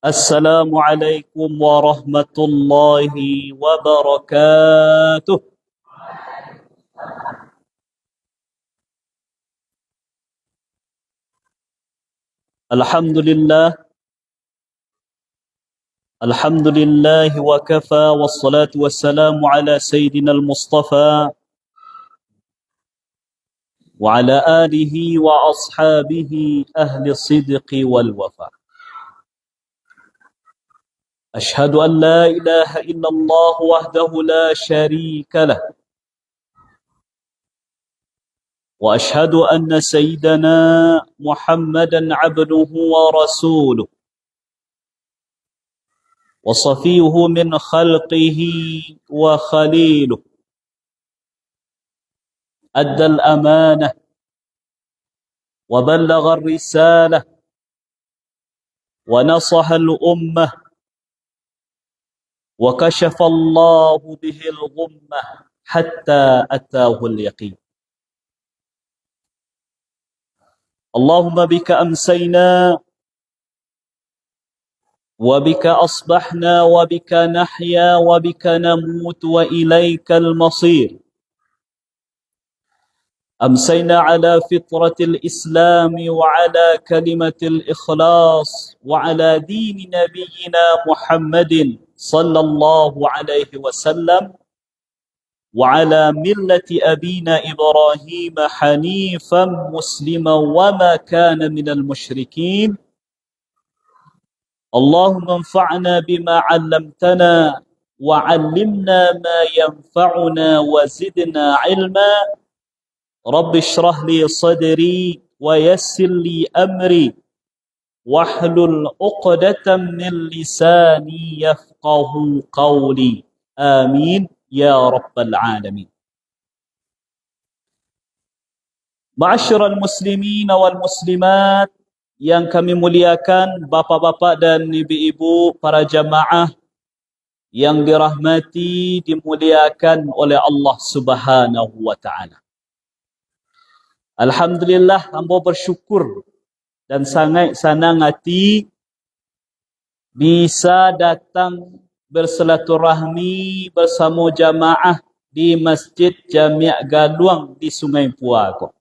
Assalamualaikum warahmatullahi wabarakatuh. Alhamdulillah. Alhamdulillah wa kafa wassalatu wassalamu ala sayyidina al-Mustafa wa ala alihi wa ashabihi ahli sidqi wal wafa. أشهد أن لا إله إلا الله وحده لا شريك له وأشهد أن سيدنا محمدا عبده ورسوله وصفيه من خلقه وخليله أدى الأمانة وبلغ الرسالة ونصح الأمة وكشف الله به الغمة حتى أتاه اليقين. اللهم بك أمسينا وبك أصبحنا وبك نحيا وبك نموت وإليك المصير. أمسينا على فطرة الإسلام وعلى كلمة الإخلاص وعلى دين نبينا محمد صلى الله عليه وسلم وعلى ملة أبينا إبراهيم حنيفا مسلما وما كان من المشركين. اللهم انفعنا بما علمتنا وعلمنا ما ينفعنا وزدنا علما. رب اشرح لي صدري ويسر لي أمري واحلل عقدة من لساني يفقه قولي. آمين يا رب العالمين. Ma'asyiral muslimin wal muslimat yang kami muliakan, bapak-bapak dan ibu-ibu, para jamaah yang dirahmati, dimuliakan oleh Allah Subhanahu wa taala. Alhamdulillah, hamba bersyukur dan sangat senang hati bisa datang bersilaturahmi bersama jamaah di Masjid Jami' Galuang di Sungai Puago.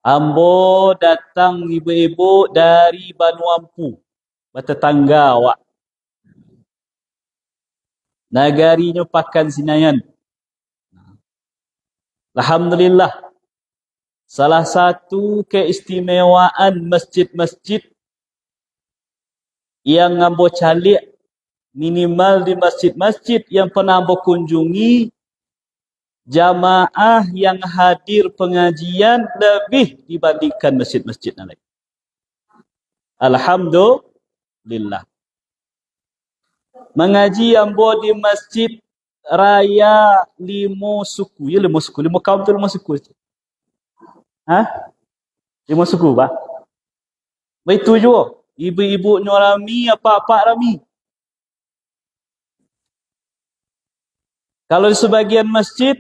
Ambo datang ibu-ibu dari Banuampu, bertetangga awak. Nagarinya Pakan Sinayan. Alhamdulillah, salah satu keistimewaan masjid-masjid yang ambo calik minimal di masjid-masjid yang pernah ambo kunjungi, jamaah yang hadir pengajian lebih dibandingkan masjid-masjid lain. Alhamdulillah. Mengaji ambo di Masjid Raya Limo Suku. Ya, Limo Suku. Limo kaum tu Limo Suku. Limo Suku, Pak. Begitu juga. Ibu-ibunya rami, apa-apa rami. Kalau di sebagian masjid,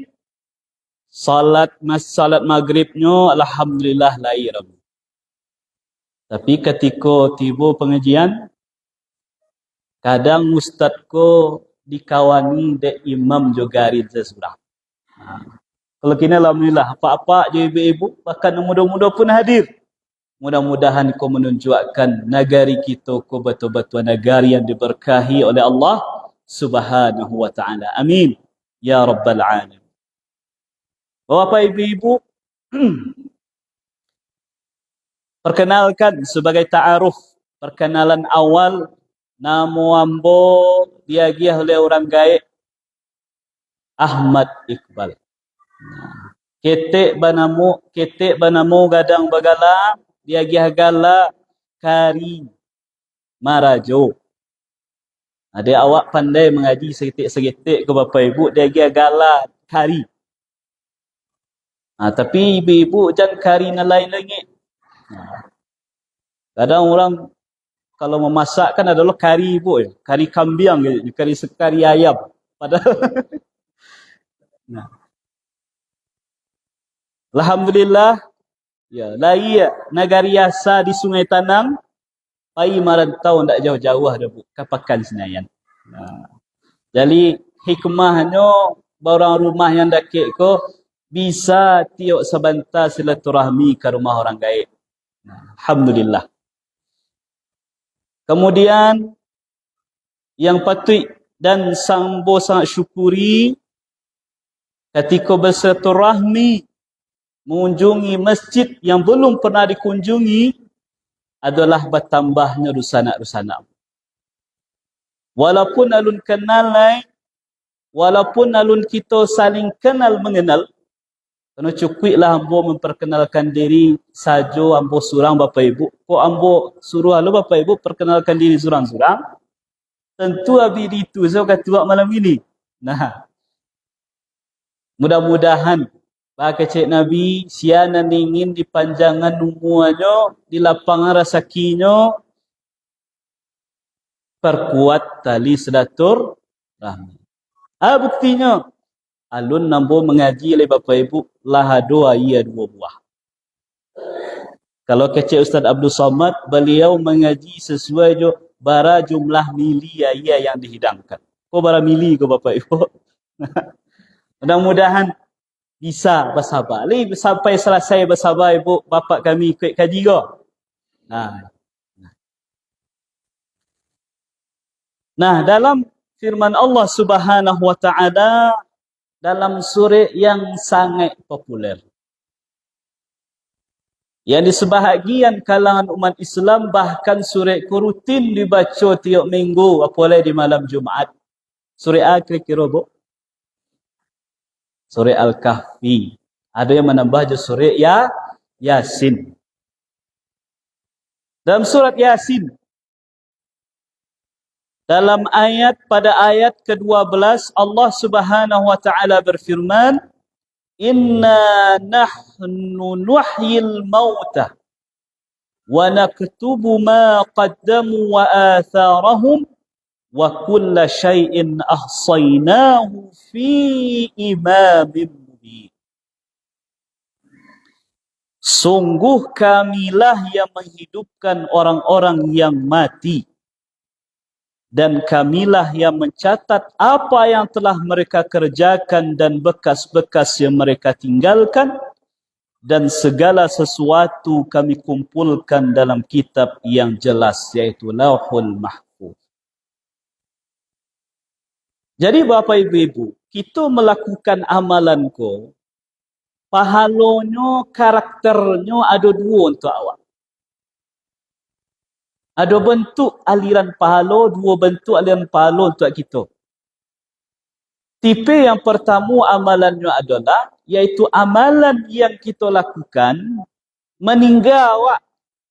salat maghribnya alhamdulillah lain rami. Tapi ketika tiba pengajian, kadang ustaz ko dikawani de imam jogari sesurah. Kalau kini alhamdulillah, apa-apa je ibu-ibu, bahkan muda-muda pun hadir. Mudah-mudahan kau menunjukkan negari kita kau betul-betul negari yang diberkahi oleh Allah Subhanahu wa taala. Amin ya rabbal alamin. Bapak ibu-ibu, perkenalkan sebagai ta'aruf, perkenalan awal, nama ambo diagiah oleh orang gaib, Ahmad Iqbal. ketek banamu gadang bagala, dia gala kari marajo. Ada awak pandai mengaji segetik-segetik ke bapa ibu, dia gala kari. Tapi ibu-ibu jangan kari na lain lagi. Kadang orang kalau memasak kan adalah kari ibu, kari kambing, kari ayam. Padahal Alhamdulillah, ya, lagi negari asa di Sungai Tanang, pai marantau ndak jauh-jauh ada bu, kapakan Senayan. Jadi hikmahnya orang rumah yang dakik ko bisa tiok sebentar silaturahmi ke rumah orang gaib. Alhamdulillah. Kemudian yang patut dan sambo sangat syukuri ketika bersilaturahmi mengunjungi masjid yang belum pernah dikunjungi adalah bertambahnya rusana-rusana. Walaupun alun kenal walaupun alun kita saling kenal mengenal, kena cukuplah ambo memperkenalkan diri sajo ambo surang bapa ibu. Ko ambo suruh alu bapa ibu perkenalkan diri surang-surang. Tentu abi itu saya kata malam ini. Nah, mudah-mudahan Baka Cik Nabi, siana ingin dipanjangan umuanyo, di lapangan rasakinyo, perkuat tali sedatur rahmi. Buktinya, alun nambo mengaji oleh bapa ibu, lahado ia 2 buah. Kalau kecil Ustaz Abdul Somad, beliau mengaji sesuai jo bara jumlah mili ia yang dihidangkan. Kau bara mili ke bapa ibu? Mudah-mudahan bisa bersabar. Sampai selesai bersabar ibu bapa kami ikut kaji ke. Nah, dalam firman Allah Subhanahu wa taala dalam surah yang sangat populer, yang di sebahagian kalangan umat Islam bahkan surah itu rutin dibaca tiap minggu, apalagi di malam Jumaat. Surah kira-kira bu? Surah Al-Kahfi. Ada yang menambah je surah Yasin. Dalam surat Yasin, dalam pada ayat ke-12 Allah Subhanahu wa taala berfirman, "Inna nahnu nuhyil mauta wa naktubu ma qaddamu wa atharahum wa kulla syai'in ahsaynahu fi imamin mubin." Sungguh kamilah yang menghidupkan orang-orang yang mati, dan kamilah yang mencatat apa yang telah mereka kerjakan dan bekas-bekas yang mereka tinggalkan, dan segala sesuatu kami kumpulkan dalam kitab yang jelas, yaitu Lauhul Mahfuz. Jadi Bapak Ibu-ibu, kita melakukan amalan ko, pahalonyo, karakternya ada 2 untuk awak. Ada bentuk aliran pahala, 2 bentuk aliran pahala untuk kita. Tipe yang pertama amalannya adalah, iaitu amalan yang kita lakukan, meninggal awak,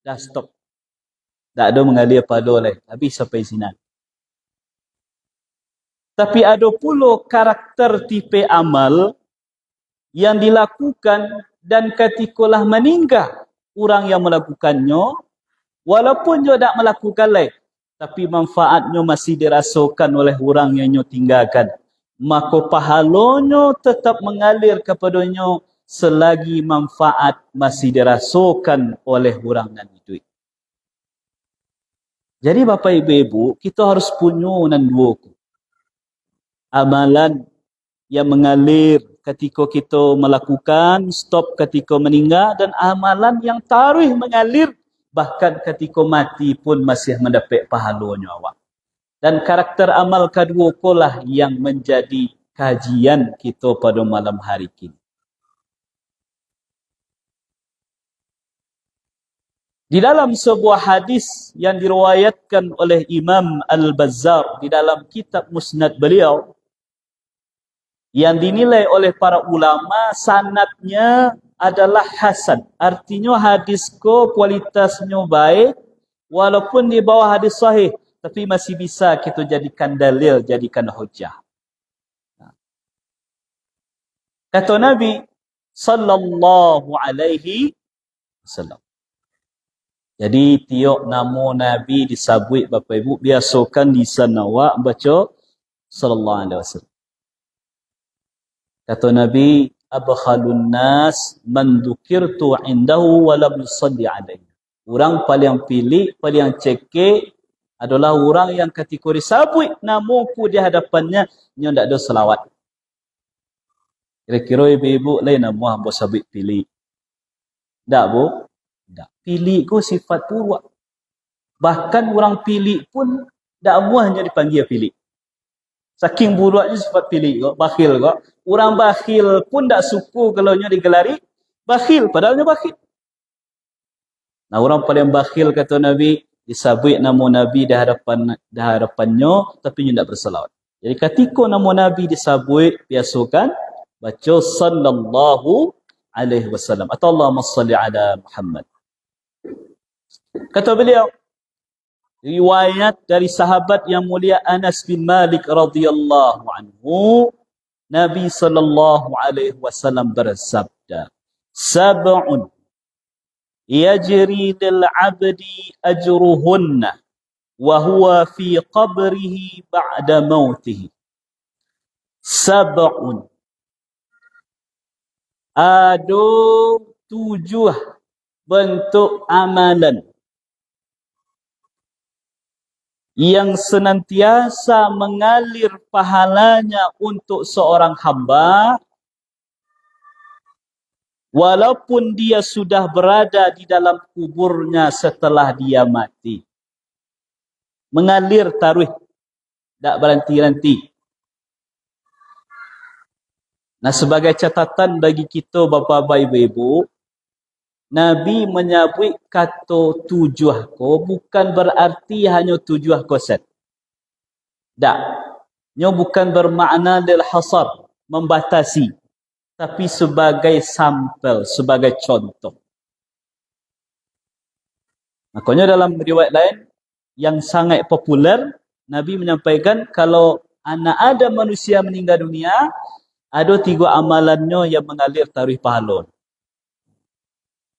dah stop. Tak ada mengalir pahala lagi, habis sampai sini. Tapi ada pula karakter tipe amal yang dilakukan dan ketikalah meninggal orang yang melakukannya, walaupun dia tak melakukan lain, tapi manfaatnya masih dirasakan oleh orang yang dia tinggalkan. Maka pahalanya tetap mengalir kepadanya selagi manfaat masih dirasakan oleh orang yang itu. Jadi Bapak Ibu, kita harus punya nan 2. Amalan yang mengalir ketika kita melakukan, stop ketika meninggal, dan amalan yang tarikh mengalir bahkan ketika mati pun masih mendapat pahalanya awak. Dan karakter amal kedua kolah yang menjadi kajian kita pada malam hari ini. Di dalam sebuah hadis yang diriwayatkan oleh Imam Al-Bazzar di dalam kitab Musnad beliau, yang dinilai oleh para ulama sanadnya adalah hasan. Artinya hadis ko kualitasnya baik walaupun di bawah hadis sahih, tapi masih bisa kita jadikan dalil, jadikan hujah. Kata Nabi sallallahu alaihi wasallam. Jadi tiok nama Nabi disebut Bapak Ibu, biasakan di sana awak baca sallallahu alaihi wasallam. Kata Nabi, abkhalun nas man dzukirtu indahu wa lam yusalli alaihi. Orang paling pilih, paling cekik adalah orang yang ketika disebut namaku di hadapannya nya ndak ada selawat. Kira-kira ibu-ibu lain nama hamba sabit pilih. Tak bu? Tak. Pilih ku sifat buruk. Bahkan orang pilih pun tak muahnya dipanggil pilih. Saking buruknya sifat pilih ko, bakhil ko. Orang bakhil pun tak suka kalau nya digelari bakhil, padahal nya bakhil. Nah, orang paling bakhil kata Nabi disebut nama Nabi di hadapannya tapi nya tak berselawat. Jadi ketika nama Nabi disebut biasakan baca sallallahu alaihi wasallam atau Allahumma salli ala Muhammad. Kata beliau, riwayat dari sahabat yang mulia Anas bin Malik radhiyallahu anhu, Nabi sallallahu alaihi wasallam bersabda, "Sab'un yajri lil 'abdi ajruhunna wa huwa fi qabrihi ba'da mautihi." Sab'un, ada 7 bentuk amalan yang senantiasa mengalir pahalanya untuk seorang hamba walaupun dia sudah berada di dalam kuburnya setelah dia mati. Mengalir taruh, tak berhenti-henti. Nah, sebagai catatan bagi kita bapa-bapa ibu-ibu, Nabi menyebut kata 7 ko bukan berarti hanya 7 koset. Tak. Nya bukan bermakna lil hasar, membatasi, tapi sebagai sampel, sebagai contoh. Makanya dalam riwayat lain yang sangat populer, Nabi menyampaikan kalau anak ada manusia meninggal dunia, ada 3 amalannya yang mengalir tarikh pahala.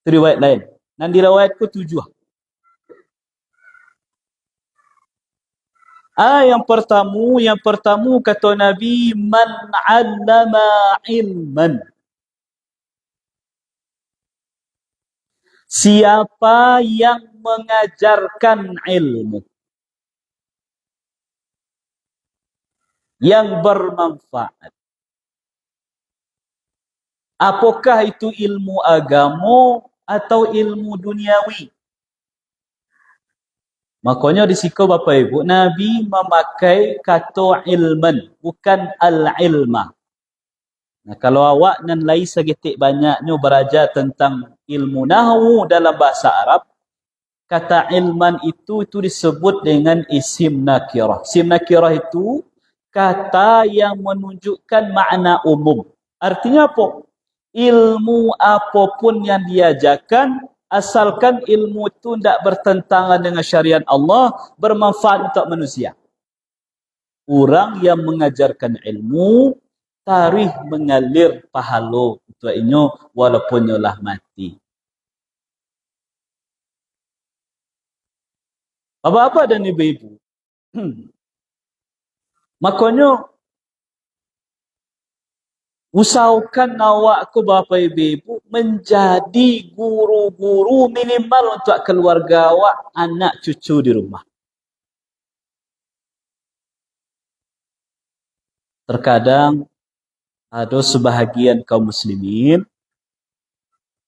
Itu riwayat lain. Dan diriwayatku 7. Yang pertama kata Nabi, man 'allama ilman. Siapa yang mengajarkan ilmu yang bermanfaat. Apakah itu ilmu agama atau ilmu duniawi? Makanya di situ Bapak Ibu, Nabi memakai kata ilman, bukan al-ilma. Nah, kalau awak nan lai segitik banyaknya belajar tentang ilmu nahwu dalam bahasa Arab, kata ilman itu disebut dengan isim nakirah. Isim nakirah itu kata yang menunjukkan makna umum. Artinya apa? Ilmu apapun yang diajarkan, asalkan ilmu itu tidak bertentangan dengan syariat Allah, bermanfaat untuk manusia. Orang yang mengajarkan ilmu, tarikh mengalir pahala untuk inyo walaupun nyolah mati. Apa-apa dan ibu-ibu. Makanya usahakan awak ke bapa ibu menjadi guru-guru minimal untuk keluarga awak, anak cucu di rumah. Terkadang ada sebahagian kaum muslimin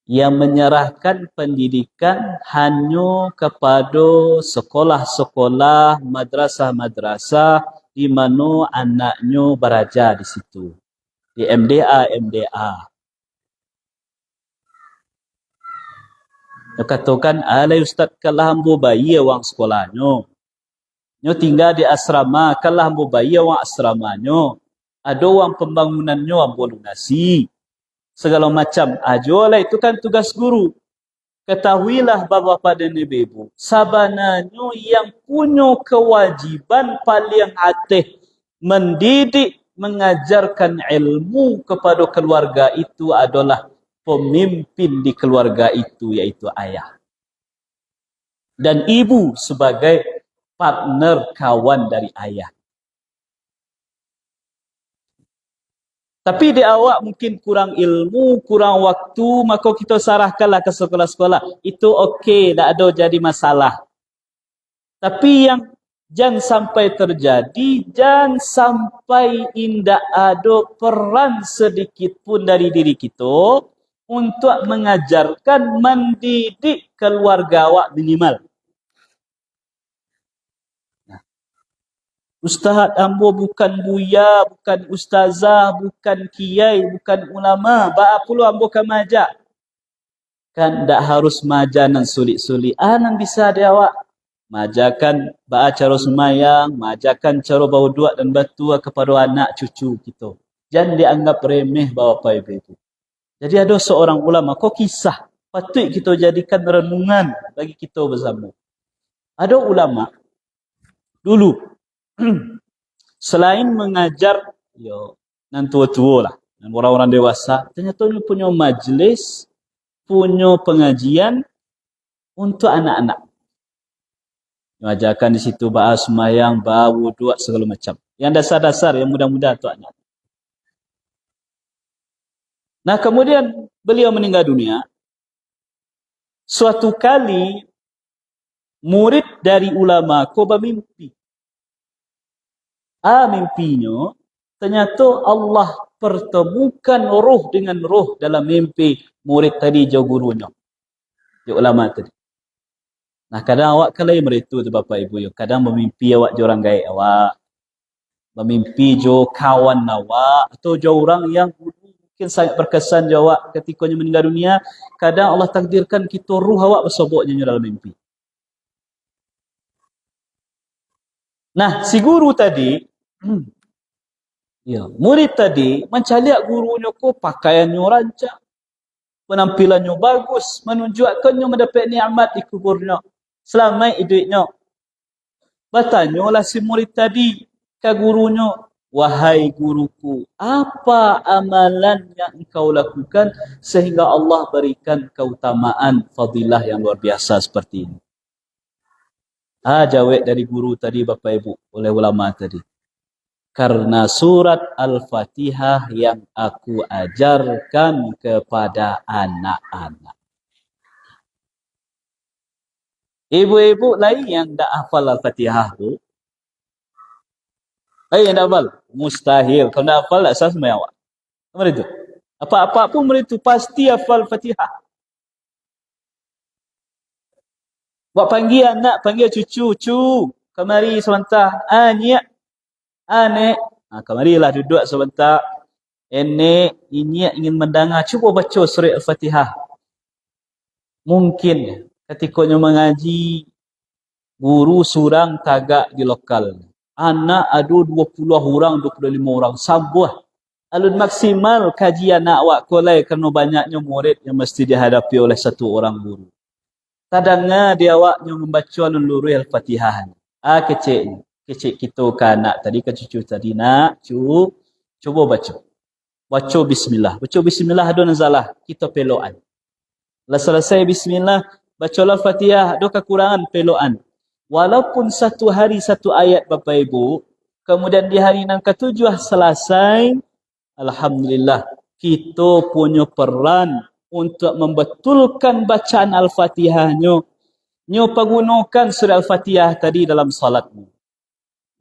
yang menyerahkan pendidikan hanya kepada sekolah-sekolah, madrasah-madrasah di mana anaknya belajar di situ. Di MDA. Dia katakan, alai ustaz kalah hambu bayi wang sekolahnya. Nyo tinggal di asrama, kalah hambu bayi wang asramanya. Ada orang pembangunannya ambo lunasi. Segala macam. Ajolah itu kan tugas guru. Ketahuilah bapa dan ibu, sabananya yang punya kewajiban paling atas mendidik, mengajarkan ilmu kepada keluarga itu adalah pemimpin di keluarga itu, yaitu ayah. Dan ibu sebagai partner kawan dari ayah. Tapi di awak mungkin kurang ilmu, kurang waktu, maka kita sarahkanlah ke sekolah-sekolah. Itu okey, tak ada jadi masalah. Tapi yang jangan sampai terjadi, jangan sampai indah ada peran sedikit pun dari diri kita untuk mengajarkan, mendidik keluarga awak minimal. Ustaz ambo bukan buya, bukan ustazah, bukan kiai, bukan ulama. Ba perlu ambo kan majak. Kan tak harus majanan sulit-sulit. Nan bisa dia awak. Majakan ba cara semayang, majakan cara berwuduk dan bertua kepada anak cucu kita. Jangan dianggap remeh bapa ibu. Jadi ada seorang ulama, kok kisah patut kita jadikan renungan bagi kita bersama. Ada ulama dulu selain mengajar nan tua-tua lah, dan orang-orang dewasa, ternyata dia punya majlis, punya pengajian untuk anak-anak. Mengajarkan di situ bahas semayang, berwuduk, segala macam. Yang dasar-dasar, yang mudah-mudah untuk anak. Nah, kemudian beliau meninggal dunia. Suatu kali murid dari ulama ko bermimpi. Mimpinya ternyata Allah pertemukan roh dengan roh dalam mimpi murid tadi jauh gurunya. Jauh ulama tadi. Nah, kadang awak kalau mereka tu bapa ibu, kadang bermimpi awak jauh orang gaib awak. Bermimpi jauh kawan awak atau jauh orang yang mungkin sangat berkesan jauh awak ketika meninggal dunia. Kadang Allah takdirkan kita roh awak bersoboknya dalam mimpi. Nah, si guru tadi murid tadi mencaliak gurunya ko pakaiannya rancak, penampilannya bagus, menunjukkannya mendapat nikmat di kuburnya selama hidupnya. Bertanyalah si murid tadi ke gurunya, wahai guruku, apa amalan yang engkau lakukan sehingga Allah berikan keutamaan fadilah yang luar biasa seperti ini? Jawab dari guru tadi Bapak Ibu oleh ulama tadi. Karena surat Al-Fatihah yang aku ajarkan kepada anak-anak. Ibu-ibu lain yang tak hafal Al-Fatihah tu. Yang tak hafal? Mustahil. Kalau tak hafal, tak sah semua awak. Apa itu? Apa-apa pun mereka pasti hafal Al-Fatihah. Buat panggil anak, panggil cucu. Kemari sebentar. Nyak. Nek. Kemarilah duduk sebentar. Nek, ini ingin mendengar. Cuba baca surat Al-Fatihah. Mungkin ketikanya mengaji, guru surang tagak di lokal. Anak ada 20 orang, 25 orang. Sabuah. Alun maksimal kajian anak awak kolai kerana banyaknya murid yang mesti dihadapi oleh satu orang guru. Kadangnya dia awaknya membaca luluruh Al-Fatihah. Kecil. Kecil kita ke anak tadi, ke cucu tadi. Nak, cuba baca. Baca bismillah. Baca bismillah ada nazalah. Kita peloan. Lepas selesai bismillah, bacalah Fatihah. Ada kekurangan peloan. Walaupun satu hari satu ayat Bapak Ibu, kemudian di hari yang ketujuh selesai, alhamdulillah, kita punya peran untuk membetulkan bacaan Al-Fatihahnya. Nyo pergunakan surah Al-Fatihah tadi dalam salatmu.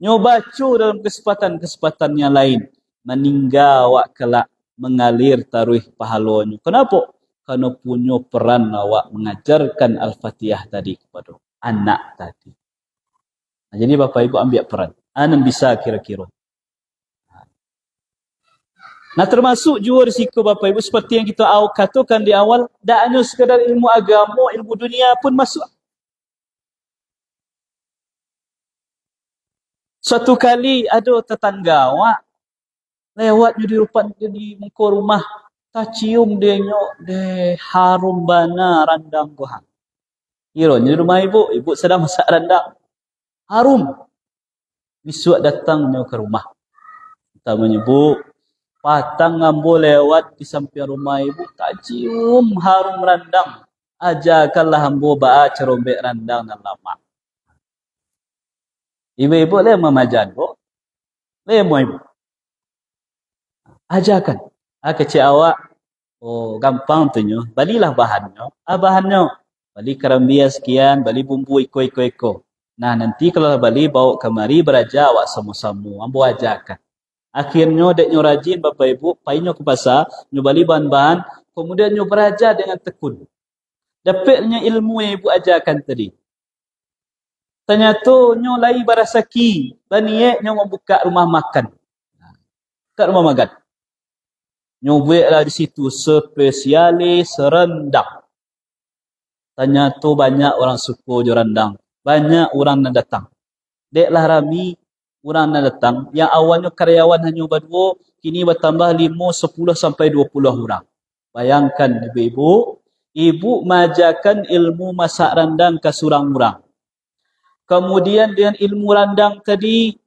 Nyo baca dalam kesempatan-kesempatan yang lain. Meninggal awak kelak mengalir taruh pahalanya. Kenapa? Kerana punya peran awak mengajarkan Al-Fatihah tadi kepada anak tadi. Jadi Bapak Ibu ambil peran. Anan bisa kira-kira. Nah, termasuk juga risiko Bapak Ibu seperti yang kita katakan di awal, tak hanya sekadar ilmu agama, ilmu dunia pun masuk. Suatu kali ada tetangga awak Lewat di depan di muka rumah, tak cium dia nyok de harum bana randang ko hang. Kira di rumah ibu sedang masak randang. Harum. Besok datangnya ke rumah. Kita menyebut patang ngambo lewat di samping rumah ibu, tak cium harum randang. Ajarkanlah hambo baca rombek randang dan lama. Ibu-ibu le memajan bu. Le mo ibu. Ajarkan. Kecil awak. Oh, gampang tu nyo. Balilah bahannya. Bahannya. Bali kerambia sekian, bali bumbu iko. Nah, nanti kalau bali bawa kemari beraja awak sama-sama. Ambo ajarkan. Akhirnya dek nyo rajin Bapak Ibu, pai nyo ke pasar, nyo bali bahan-bahan, kemudian nyo beraja dengan tekun. Dapatnya ilmu yang ibu ajarkan tadi. Ternyata nyo lai barasaki, baniek nyo membuka rumah makan. Kat rumah makan. Nyo buatlah di situ spesialis rendang. Ternyata banyak orang suka je rendang. Banyak orang nak datang. Deklah rami orang nak datang. Yang awalnya karyawan hanya berdua, kini bertambah 5, 10 sampai 20 orang. Bayangkan ibu-ibu, ibu mengajarkan ilmu masak rendang ke surang orang. Kemudian dengan ilmu rendang tadi,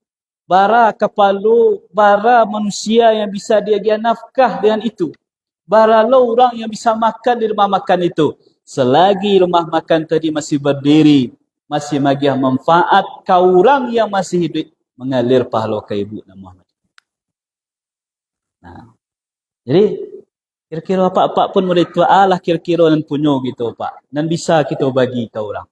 bara kepala, bara manusia yang bisa dia nafkah dengan itu. Bara lo orang yang bisa makan di rumah makan itu. Selagi rumah makan tadi masih berdiri, masih bagi manfaat, kau orang yang masih hidup mengalir pahala ke ibu Muhammad. Nah, jadi kira-kira apa pun murid tua Allah kira-kira dan punya gitu Pak. Dan bisa kita bagi ke orang.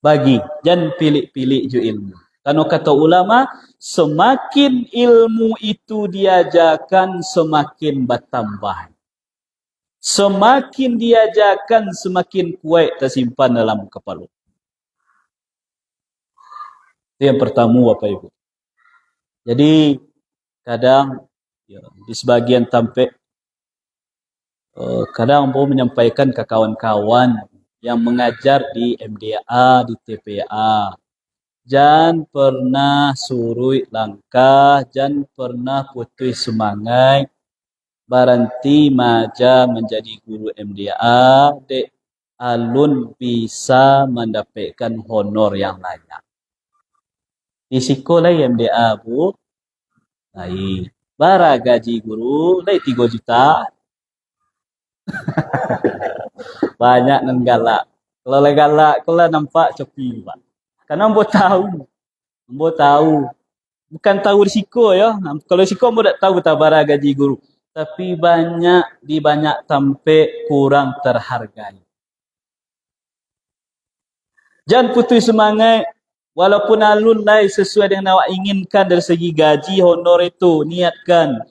Bagi, jangan pilih-pilih ju ilmu. Karena kata ulama, semakin ilmu itu diajarkan, semakin bertambah. Semakin diajarkan, semakin kuat tersimpan dalam kepala. Itu yang pertama Bapak Ibu. Jadi, kadang di sebagian tampek, kadang mau menyampaikan ke kawan-kawan yang mengajar di MDA, di TPA. Jangan pernah surut langkah, jangan pernah putus semangat. Baranti maja menjadi guru MDA, dek alun bisa mendapatkan honor yang layak. Di sekolah MDA bu, lain. Bara gaji guru, lain 3 juta. Banyak nan galak. Kalau galak, kalau nampak copi pak. Karena ambo tahu. Bukan tahu risiko ya. Kalau risiko ambo tak tahu tak bara gaji guru. Tapi di banyak tempat kurang terhargai. Jangan putus semangat. Walaupun alun lain sesuai dengan awak inginkan dari segi gaji, honor itu. Niatkan.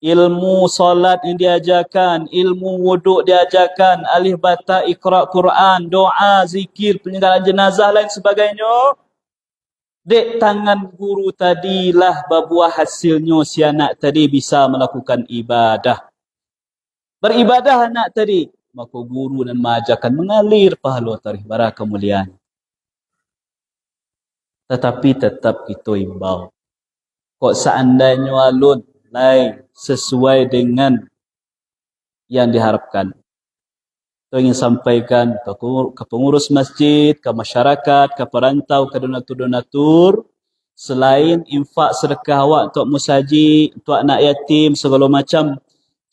Ilmu solat yang diajarkan. Ilmu wuduk diajarkan. Alih bata, iqra' Quran, doa, zikir, penyelenggaraan jenazah lain sebagainya. Dek tangan guru tadilah berbuah hasilnya si anak tadi bisa melakukan ibadah. Beribadah anak tadi. Maka guru dan mengajarkan mengalir pahala tarikh bara kemuliaan. Tetapi tetap kita imbau. Kok seandainya alun lain sesuai dengan yang diharapkan. Saya ingin sampaikan ke pengurus masjid, ke masyarakat, ke perantau, ke donatur-donatur. Selain infak sedekah awak untuk musaji, untuk anak yatim, segala macam.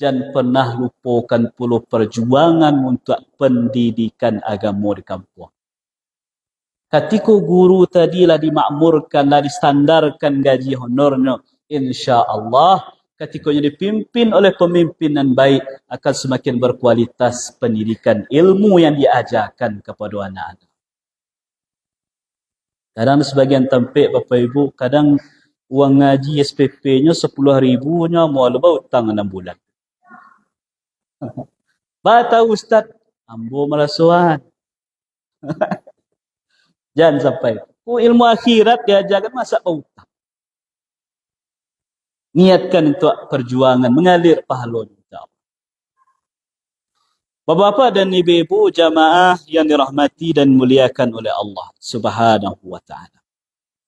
Jangan pernah lupakan puluh perjuangan untuk pendidikan agama di kampung. Ketika guru tadilah dimakmurkan, distandarkan gaji honornya, insya-Allah ketika dipimpin oleh pemimpin yang baik akan semakin berkualitas pendidikan ilmu yang diajarkan kepada anak-anak. Kadang sebagian tempat Bapak Ibu, kadang uang ngaji SPP-nya 10,000-nya mau lebih hutang 6 bulan. Tahu Ustaz, ambo malasuan. Jangan sampai. Ilmu akhirat diajarkan masa hutang. Niatkan untuk perjuangan mengalir pahala. Bapak-bapak dan ibu-ibu jamaah yang dirahmati dan muliakan oleh Allah Subhanahu wa taala.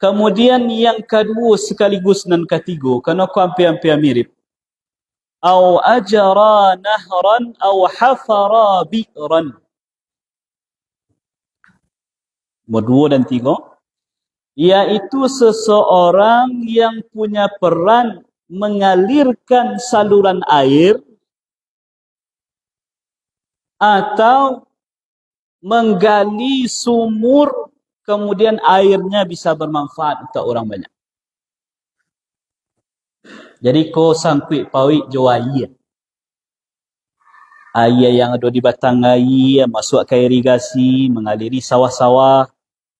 Kemudian yang kedua sekaligus nan ketiga, kerana aku hampir-hampir mirip. Au ajra nahran au hafara bi'ran. Dua dan tiga. Iaitu seseorang yang punya peran mengalirkan saluran air atau menggali sumur, kemudian airnya bisa bermanfaat untuk orang banyak. Jadi ko sangkui pawik jo air. Air yang ada di batang air, masuk ke irigasi, mengaliri sawah-sawah.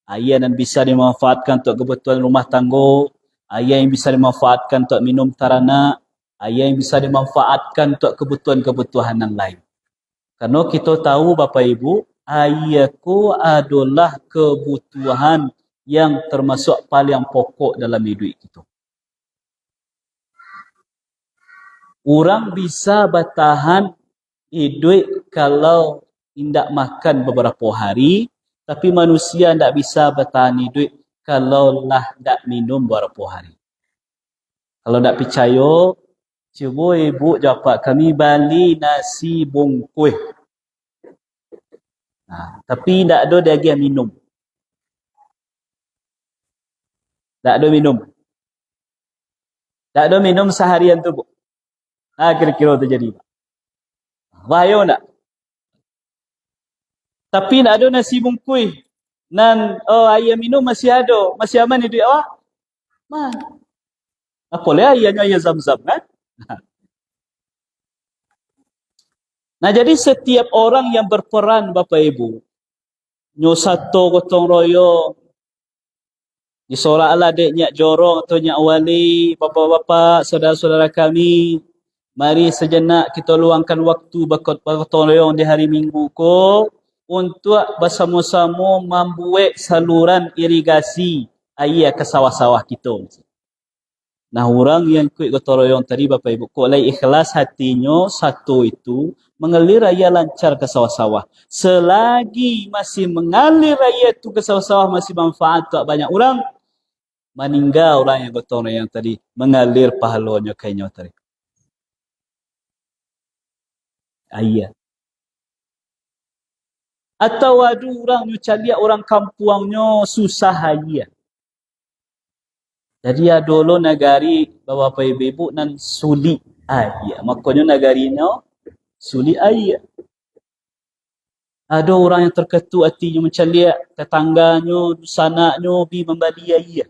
Air yang bisa dimanfaatkan untuk kebutuhan rumah tangga. Air yang bisa dimanfaatkan untuk minum teranak. Air yang bisa dimanfaatkan untuk kebutuhan-kebutuhan yang lain. Kerana kita tahu Bapak Ibu, air ku adalah kebutuhan yang termasuk paling pokok dalam hidup kita. Orang bisa bertahan hidup kalau tidak makan beberapa hari, tapi manusia tidak bisa bertahan hidup kalau lah tidak minum beberapa hari. Kalau tidak percaya, cuba ibu jawab kami beli nasi bungkus. Tapi tidak ada dia minum. Tak ada minum. Tak ada minum seharian tu, Bu. Kira-kira terjadi. Bahaya tak? Tapi tak ada nasi bungkus. Dan air minum masih ada. Masih aman hidup awak? Man. Apa lah airnya air zam-zam kan? Nah, jadi setiap orang yang berperan Bapak Ibu, nyo satu gotong royong, di seolah ala dek nyak jorong atau nyak wali, bapak-bapak, saudara-saudara kami, mari sejenak kita luangkan waktu bergotong royong di hari Minggu ko untuk bersama-sama membuat saluran irigasi air ke sawah-sawah kita. Nah, orang yang ikut gotong royong tadi Bapak Ibu, kok lai ikhlas hatinya satu itu mengalir air lancar ke sawah-sawah. Selagi masih mengalir air itu ke sawah-sawah masih manfaat untuk banyak orang, meninggal orang yang gotong royong tadi mengalir pahalanya kayaknya tadi. Air. Atau ada orang yang cari orang kampungnya susah air. Jadi dulu negari Bapak Ibu nan sulit air. Makanya negarinya sulit air. Ada orang yang terketuk hatinya mencaliak tetangganya, sanaknya pergi membeli air.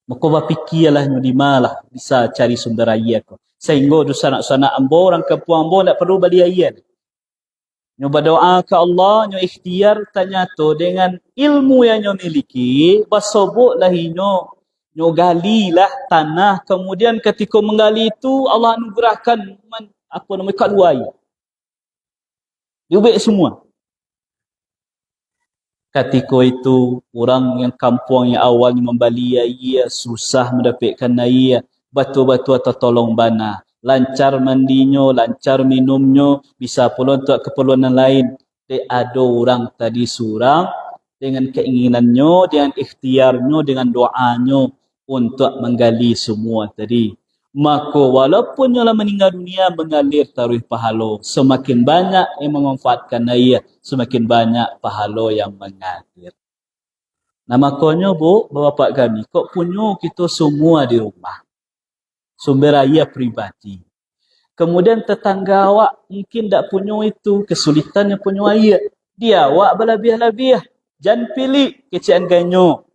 Maka berfikirlah di mana bisa cari sumber air. Sehingga sanak-sanak ambo, orang kampung ambo tak perlu beli air. Nyo berdoa ke Allah, nyo ikhtiar tanya tu dengan ilmu yang nyo miliki, bersoboklah nyo galilah tanah, kemudian ketika menggali itu Allah anugerahkan kadua air. Diubik semua. Ketika itu orang yang kampung yang awalnya membeli air susah mendapatkan air, batu-batu atau tolong bana. Lancar mandinya, lancar minumnya, bisa pula untuk keperluan lain. Ada orang tadi surang dengan keinginannya, dengan ikhtiarnya, dengan doanya untuk menggali semua tadi. Maka walaupun nyolah meninggal dunia mengalir taruh pahala. Semakin banyak yang memanfaatkan air, semakin banyak pahala yang mengalir. Nah makanya Bu, bapak kami, kok punya kita semua di rumah. Sumber air pribadi. Kemudian tetangga awak mungkin tak punya itu, kesulitan yang punya air. Dia awak berlebih-lebih. Jangan pilih kecian ganyo.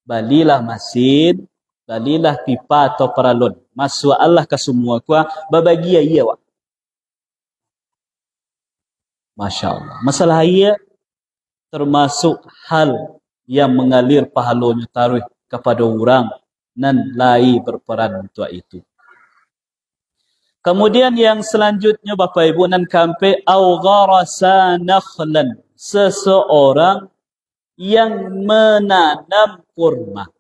Balilah masin, balilah pipa atau paralon. Masuk Allah ke semua kuah, berbagi air awak. Masya Allah. Masalah air termasuk hal yang mengalir pahalanya taruh kepada orang dan lain berperan untuk itu. Kemudian yang selanjutnya Bapak Ibu nan kampe au gharasa nakhlan, seseorang yang menanam kurma.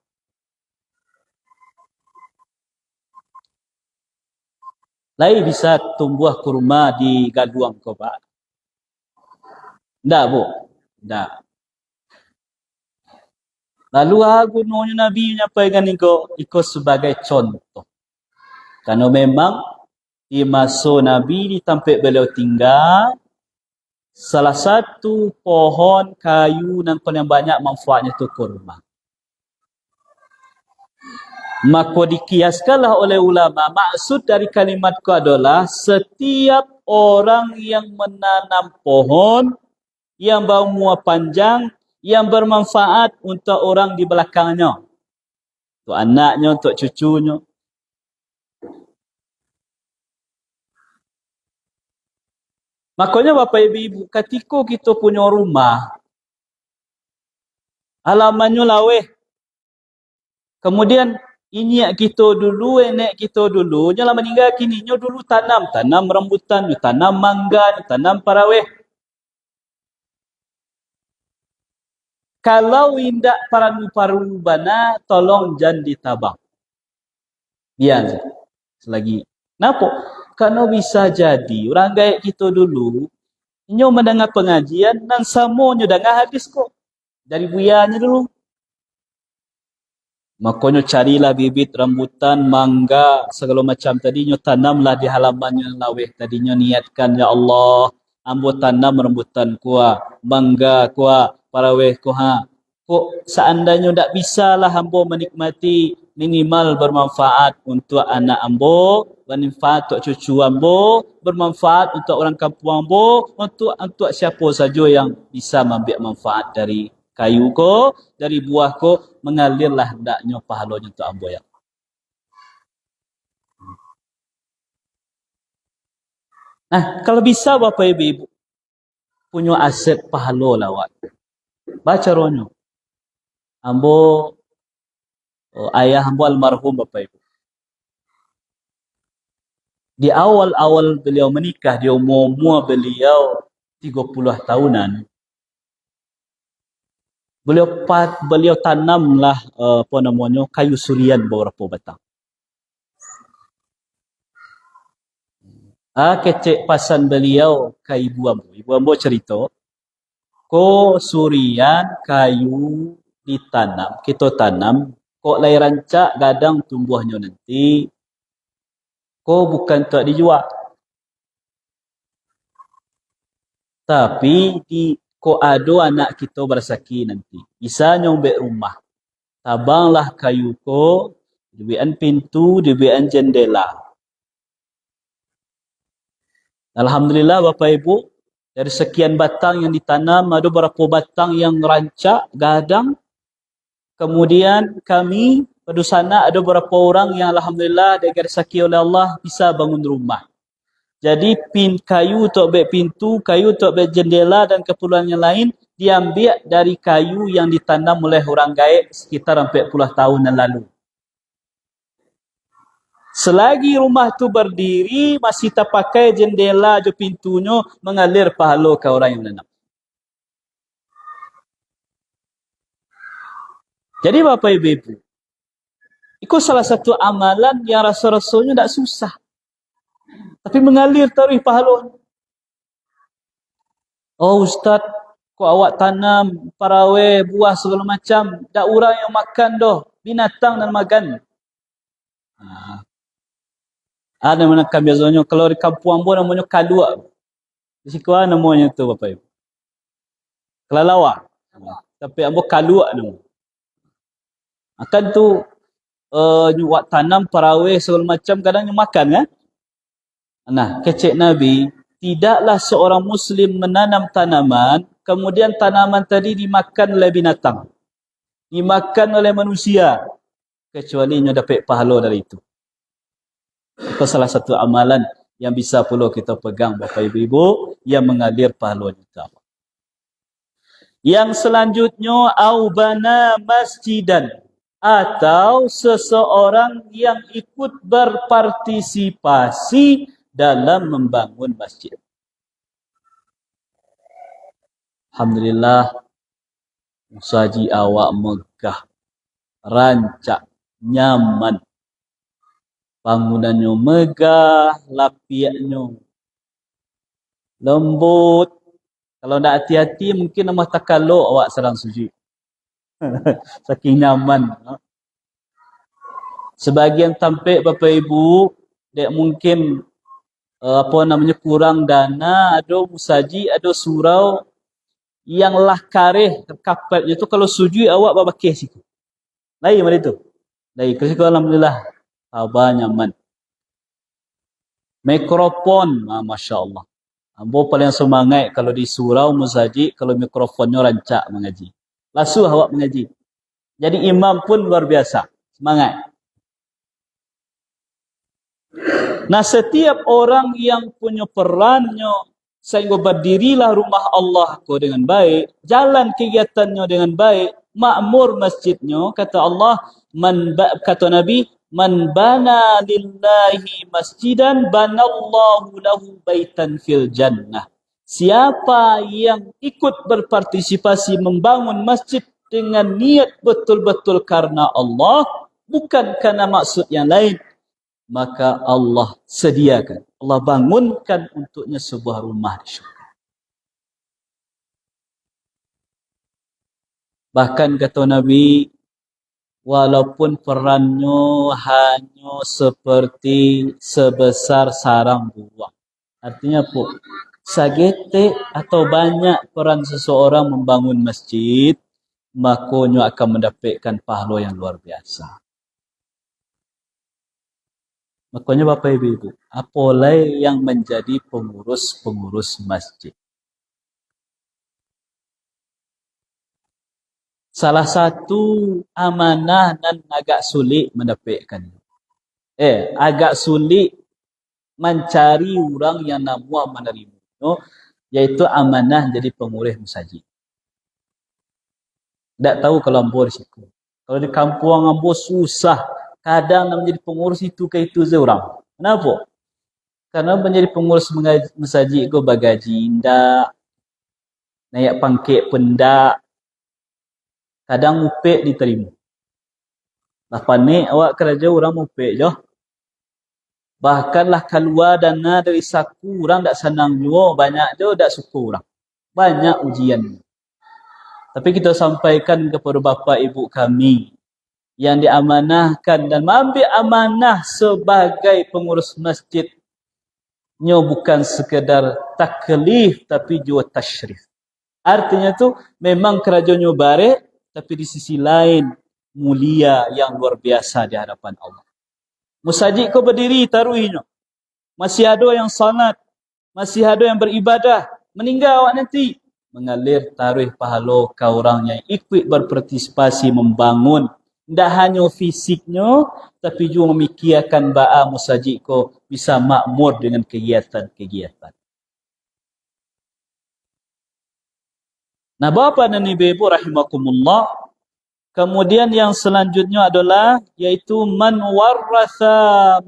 Lai bisa tumbuh kurma di gaduang ko Pak? Ndak Bu? Ndak. Lalu gunanya Nabi menyampaikan iko sebagai contoh. Karena memang di masa Nabi di tempat beliau tinggal, salah satu pohon kayu yang paling banyak manfaatnya itu kurma. Maka dikiaskanlah oleh ulama, maksud dari kalimatku adalah setiap orang yang menanam pohon yang berumur panjang, yang bermanfaat untuk orang di belakangnya. Untuk anaknya, untuk cucunya. Makanya Bapak Ibu, ketika kita punya rumah, halamannya laweh. Kemudian, ini kita dulu, enek kita dulu, jangan meninggal kini, nyo dulu tanam rambutan, nyo tanam mangga, nyo tanam paraweh. Kalau indak paru-paru bana, tolong jangan ditabang. Biar selagi. Kenapa? Karena bisa jadi orang gaib kita dulu, nyo mendengar pengajian dan sama nyo dengar hadis kok. Dari buyanya dulu. Makanya carilah bibit rambutan, mangga, segala macam tadi nyo tanamlah di halamannya laweh. Tadinya niatkan, ya Allah, ambo tanam rambutan kuah, mangga kuah, paraweh kuah. Kok seandainya tak bisalah ambo menikmati minimal bermanfaat untuk anak ambo, bermanfaat untuk cucu ambo, bermanfaat untuk orang kampung ambo, untuk siapa saja yang bisa mengambil manfaat dari kayu ko, dari buah ko, mengalirlah hendaknya pahalanya untuk ambo ya. Nah, kalau bisa Bapak Ibu punya aset pahala lawat. Baca ronyo. Ambo ayah ambo almarhum Bapak Ibu. Di awal-awal beliau menikah, di umur beliau 30 tahunan, beliau tanamlah kayu surian beberapa batang. Kecek pasan beliau ke ibu ambo. Ibu ambo cerita, ko surian kayu ditanam, kita tanam, kok lai rancak gadang tumbuhnya nanti, ko bukan untuk dijual. Tapi ko ado anak kita bersaki nanti. Bisa nyombek rumah. Tabanglah kayu ko, dibian pintu, dibian jendela. Alhamdulillah Bapak Ibu, dari sekian batang yang ditanam, ada beberapa batang yang rancak, gadang. Kemudian kami, pada sana ada beberapa orang yang Alhamdulillah, dari rezeki oleh Allah, bisa bangun rumah. Jadi kayu untuk beg pintu, kayu untuk beg jendela dan keperluan yang lain, diambil dari kayu yang ditanam oleh orang gaib sekitar 40 tahun yang lalu. Selagi rumah tu berdiri, masih terpakai jendela je pintunya, mengalir pahala ke orang yang menanam. Jadi Bapak Ibu, itu salah satu amalan yang rasa-rasanya tak susah. Tapi mengalir tarikh pahala. Oh Ustaz, kok awak tanam paraweh, buah segala macam, tak orang yang makan dah, binatang dan makan. Ada menekan biasanya, kalau di kampung ambo namanya kaluak. Di Sikwa namanya tu Bapak Ibu. Kelelawar. Tapi ambo kaluak namanya. Akan tu buat tanam paraweh segala macam kadang makan kan? Nah, kecek Nabi, tidaklah seorang muslim menanam tanaman, kemudian tanaman tadi dimakan oleh binatang. Dimakan oleh manusia, kecuali nya dapat pahala dari itu. Itu salah satu amalan yang bisa perlu kita pegang Bapak Ibu yang mengalir pahala kita. Yang selanjutnya aubana masjidan, atau seseorang yang ikut berpartisipasi dalam membangun masjid. Alhamdulillah, usaji awak megah, rancak, nyaman. Bangunannya megah, lapiaknya lembut. Kalau tak hati-hati, mungkin nama takaluk awak serang sujud. Saking nyaman. Sebagian tampik Bapak Ibu, dia mungkin kurang dana, ada musaji, ada surau yang lah kareh kapal itu kalau sujud awak babakeh situ. Lain macam itu. Lain kasi alhamdulillah. Abah nyaman. Mikrofon, masya-Allah. Ambo paling semangat kalau di surau musaji kalau mikrofonnya rancak mengaji. Lasu awak mengaji. Jadi imam pun luar biasa. Semangat. Nah, setiap orang yang punya perannya sehingga berdirilah rumah Allah ko dengan baik, jalan kegiatannya dengan baik, makmur masjidnya, kata Allah, kata Nabi, man bana lillahi masjidan banallahu lahu baitan fil jannah. Siapa yang ikut berpartisipasi membangun masjid dengan niat betul-betul karena Allah, bukan karena maksud yang lain, maka Allah sediakan, Allah bangunkan untuknya sebuah rumah di syurga. Bahkan kata Nabi, walaupun perannya hanya seperti sebesar sarang buah. Artinya apa? Sagete atau banyak peran seseorang membangun masjid, makanya akan mendapatkan pahala yang luar biasa. Makanya Bapak Ibu, apalah yang menjadi pengurus-pengurus masjid. Salah satu amanah dan agak sulit mendapatkan. Agak sulit mencari orang yang nampak menerima. Yaitu amanah jadi pengurus masjid. Tak tahu kalau ambo di situ. Kalau di kampung ambo susah. Kadang nak menjadi pengurus itu ke itu seorang. Kenapa? Karena menjadi pengurus masjid go bagaji indak. Naik pangkit pendak. Kadang upek diterima. Lah panik awak kerja orang upek je. Bahkanlah keluar dana dari saku orang tak senang juga. Banyak je tak suka orang. Banyak ujian. Tapi kita sampaikan kepada bapa ibu kami yang diamanahkan dan mengambil amanah sebagai pengurus masjid. Nya bukan sekedar taklif tapi juga tasyrif. Artinya tu memang kerajanya baik tapi di sisi lain mulia yang luar biasa di hadapan Allah. Masjid kau berdiri taruhnya. Masih ada yang salat, masih ada yang beribadah. Meninggal awak nanti mengalir taruh pahala ke orang yang ikut berpartisipasi membangun. Tak hanya fisiknya, tapi juga memikirkan ba'a masjid ko bisa makmur dengan kegiatan-kegiatan. Nah, Bapak dan Ibu rahimakumullah, kemudian yang selanjutnya adalah yaitu man warratha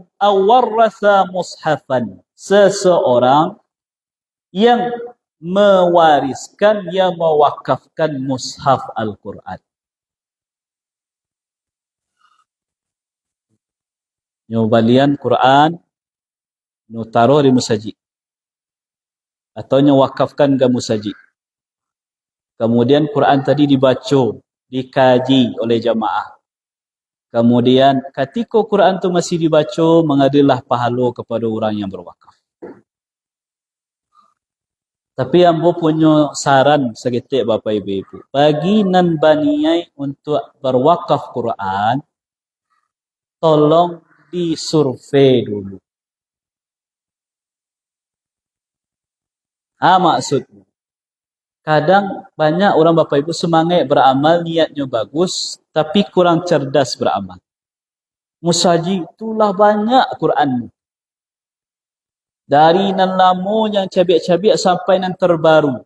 mushafan. Seseorang yang mewariskan, yang mewakafkan mushaf Al-Quran. Nyobalian Quran, taruh di masjid. Atau nyewakafkan ke masjid. Kemudian Quran tadi dibaca, dikaji oleh jamaah. Kemudian ketika Quran itu masih dibaca, mengadalah pahala kepada orang yang berwakaf. Tapi ambo punya saran segitik Bapak Ibu. Bagi nan baniai untuk berwakaf Quran, tolong disurvei dulu. Maksudnya, kadang banyak orang Bapak Ibu semangat beramal, niatnya bagus, tapi kurang cerdas beramal. Musajid itulah banyak Quran. Dari nan lama yang cabiak-cabiak sampai nan terbaru.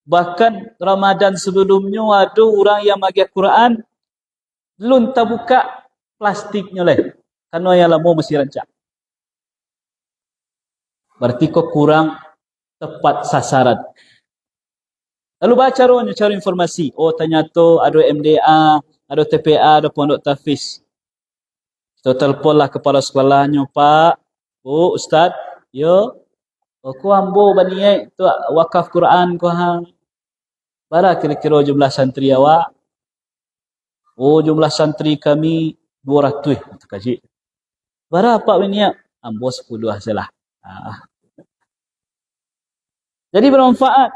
Bahkan Ramadan sebelumnya ada orang yang bagi Quran, belum tak buka plastiknya lah. Karena yang lama masih rancak. Berarti kok kurang tepat sasaran. Lalu baca caranya, cari informasi. Oh, ternyata ada MDA, ada TPA, ada Pondok Tafiz. Kita teleponlah kepala sekolahnya, Pak. Oh, Ustaz, yo. Aku ambo baniai tu wakaf Quran ko hang. Bara kira-kira jumlah santri awak. Oh, jumlah santri kami 200. Kata kaji. Berapa minyak? Ambo 10 sajalah. Jadi bermanfaat.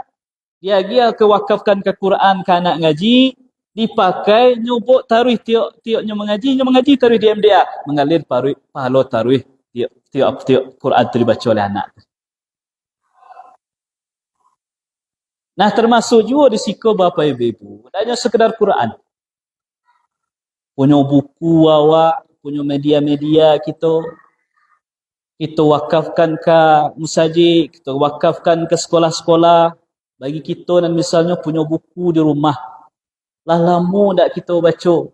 Dia kewakafkan ke Quran ke anak ngaji, dipakai nyubuk taruh tiok-tioknya mengaji taruh di MDA, mengalir pahala taruh tiok Quran itu dibaca oleh anak. Nah, termasuk juga risiko Bapak Ibu. Tak hanya sekedar Quran. Punya buku awak, punya media-media kita wakafkan ke musajid, kita wakafkan ke sekolah-sekolah. Bagi kita dan misalnya punya buku di rumah. Lah lama tak kita baca.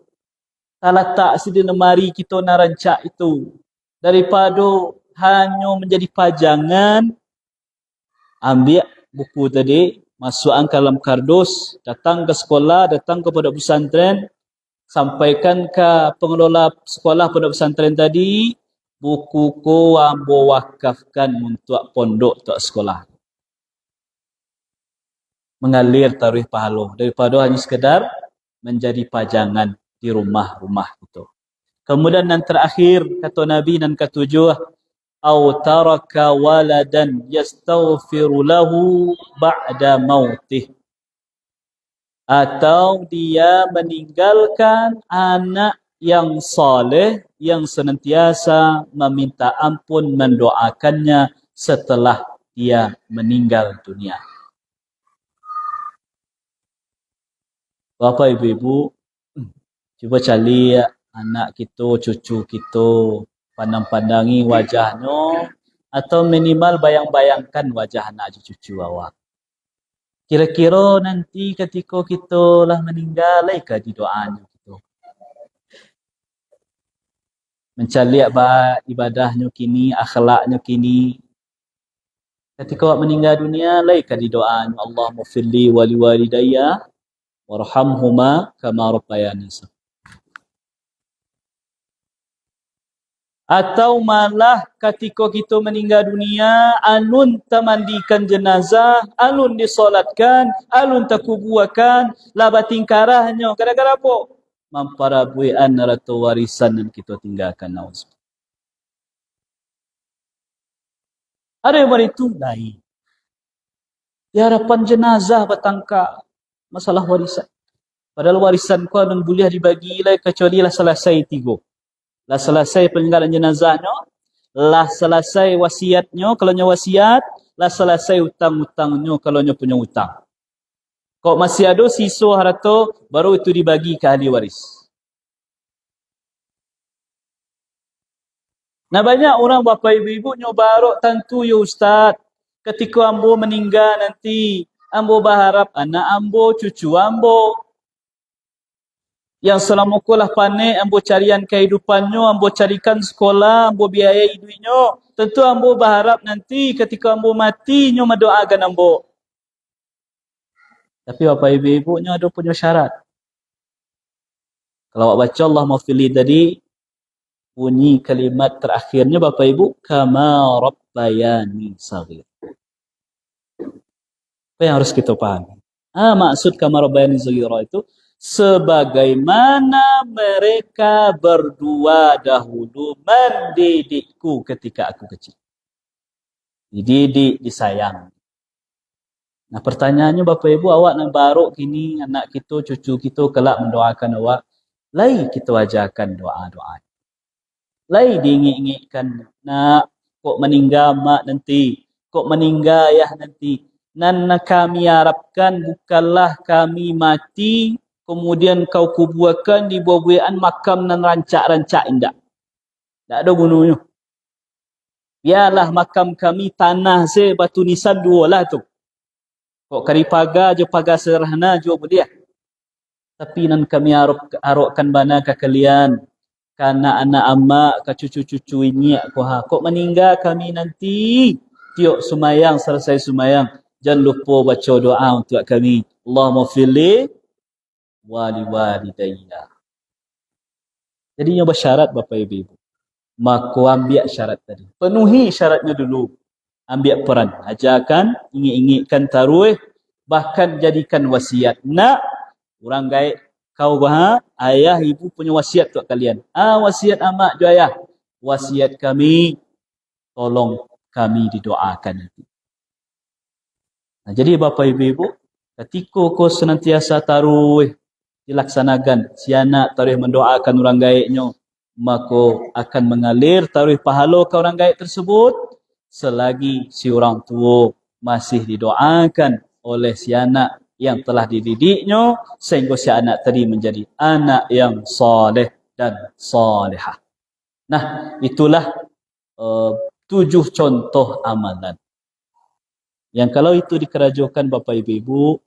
Tak letak sedi lemari kita nak rancak itu. Daripada hanya menjadi pajangan, ambil buku tadi, masukkan ke dalam kardus, datang ke sekolah, datang kepada pesantren, sampaikan ke pengelola sekolah pada pesantren tadi, buku ko ambo wakafkan untuk pondok, untuk sekolah. Mengalir taruh pahala daripada hanya sekedar menjadi pajangan di rumah-rumah itu. Kemudian yang terakhir kata Nabi yang ketujuh, au taraka waladan yastaghfiru lahu ba'da mautih. Atau dia meninggalkan anak yang saleh yang senantiasa meminta ampun mendoakannya setelah dia meninggal dunia. Bapak ibu-ibu, cuba cari anak kita, cucu kita, pandang-pandangi wajahnya, atau minimal bayang-bayangkan wajah anak cucu awak. Kira-kira nanti ketika kita lah meninggal, ke di doanya kita. Mencari ibadahnya kini, akhlaknya kini. Ketika awak meninggal dunia, ke di doanya. Allahumma firli wali walidayya, warhamhuma kama rabbayani shaghira. Atau malah ketika kita meninggal dunia, alun tamandikan jenazah, alun disolatkan, alun takubuakan, labatin karahnya. Gara-gara apa? Mamparabuian ratu warisan yang kita tinggalkan. Ada yang beritu? Lain. Di harapan jenazah bertangkap masalah warisan. Padahal warisan kau dan boleh dibagi kecuali lah selesai 3. Lah selesai peninggalan jenazahnya, lah selesai wasiatnya kalau nya wasiat, lah selesai hutang-hutangnya kalau nya punya hutang. Kok masih ada sisa harta, baru itu dibagi ke ahli waris. Nah, banyak orang bapa ibu-ibu nyobarok tentu ya ustaz, ketika ambo meninggal nanti, ambo berharap anak ambo, cucu ambo yang selama kulah panik, ambo carian kehidupannya, ambo carikan sekolah, ambo biayai duitnya. Tentu ambo berharap nanti ketika ambo mati, nyo mendoakan ambo. Tapi bapak ibu-ibu nyo ada punya syarat. Kalau awak baca Allah maghfirli tadi, bunyi kalimat terakhirnya bapak ibu, kama rabbayani shaghira. Apa yang harus kita pahami? Maksud kama rabbayani shaghira itu, sebagaimana mereka berdua dahulu mendidikku ketika aku kecil. Dididik, disayang. Nah, pertanyaannya Bapak Ibu, awak nak baruk kini anak kita, cucu kita kelak mendoakan awak, lai kita ajarkan doa-doa. Lai diingat-ingatkan, nak kok meninggal mak nanti, kok meninggal ayah nanti. Dan kami harapkan bukanlah kami mati, kemudian kau kubuakan di bawah makam dan rancak-rancak indah. Tak ada gunanya. Biarlah makam kami tanah se batu nisan 2 lah tu. Kok kari pagar je pagar sederhana je boleh. Tapi nan kami harapkan bana ke kalian, kana anak amak ke cucu-cucu ini kok meninggal kami nanti, tiok sumayang selesai sumayang, jangan lupa baca doa untuk kami. Allahumma firli wali walidayya. Jadi yang bersyarat Bapak Ibu. Maka ambil syarat tadi. Penuhi syaratnya dulu. Ambil peran. Ajarkan, ingat-ingatkan taruh, bahkan jadikan wasiat. Nak, orang gaib kau ayah ibu punya wasiat untuk kalian. Wasiat amak jo ayah. Wasiat kami, tolong kami didoakan. Jadi Bapak Ibu, ketika kau senantiasa taruh dilaksanakan, si anak taruh mendoakan orang gaibnya, maka akan mengalir taruh pahala ke orang gaib tersebut selagi si orang tua masih didoakan oleh si anak yang telah dididiknya sehingga si anak tadi menjadi anak yang soleh dan solehah. Nah, itulah 7 contoh amalan yang kalau itu dikerajukan Bapak Ibu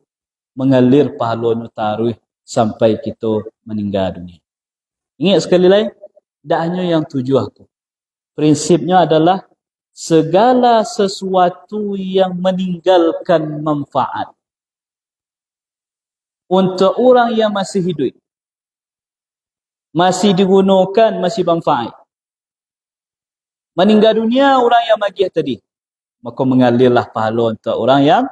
mengalir pahalanya taruh sampai kita meninggal dunia. Ingat sekali lagi, tak hanya yang 7 aku. Prinsipnya adalah segala sesuatu yang meninggalkan manfaat untuk orang yang masih hidup, masih digunakan, masih manfaat. Meninggal dunia orang yang magih tadi, maka mengalirlah pahala untuk orang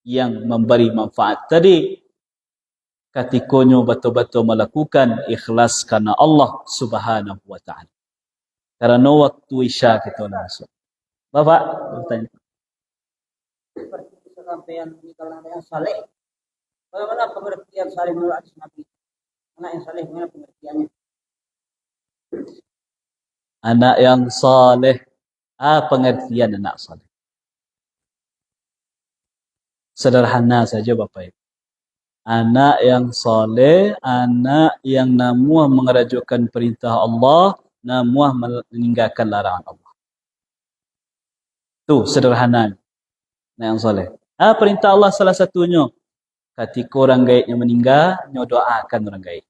yang memberi manfaat tadi. Ketikanya betul-betul melakukan ikhlas karena Allah Subhanahu wa ta'ala. Karena waktu Isya kita langsung. Bapak bertanya. Seperti kesampaian kalau yang saleh. Bagaimana pengertian saleh menurut hadis Nabi? Anak yang saleh, bagaimana pengertiannya? Anak yang saleh. Pengertian anak saleh. Sederhana saja Bapak Ibu. Anak yang saleh, anak yang namuah mengerajukan perintah Allah, namuah meninggalkan larangan Allah. Itu sederhana. Anak yang saleh. Perintah Allah salah satunya. Ketika orang gaibnya meninggal, doakan orang gaib.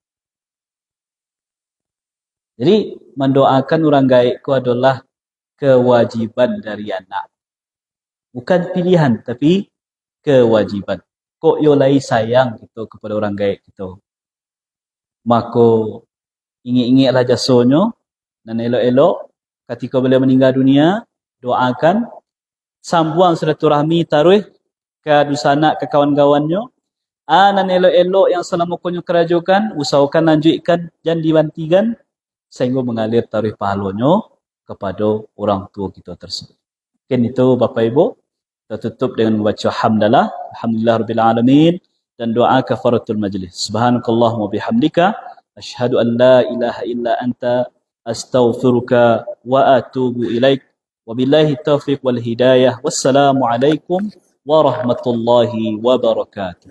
Jadi, mendoakan orang gaib itu adalah kewajiban dari anak. Bukan pilihan, tapi kewajiban. Kok yolai sayang gitu kepada orang gaib gitu. Maka ingat-ingatlah jasanya dan elok-elok ketika beliau meninggal dunia, doakan, sambung silaturahmi taruh ke dusanak, ke kawan-kawannya. Dan elok-elok yang selama kunyo kerajukan, usahakan lanjutkan dan dibantikan sehingga mengalir taruh pahalanya kepada orang tua kita tersebut. Mungkin itu Bapak Ibu. Kita tutup dengan membaca hamdalah, alhamdulillah rabbil alamin, dan doa kafaratul majlis. Subhanakallahumma bihamdika asyhadu an la ilaha illa anta astaghfiruka wa atubu ilaik. Wabillahi taufiq wal hidayah. Wassalamu alaikum warahmatullahi wabarakatuh.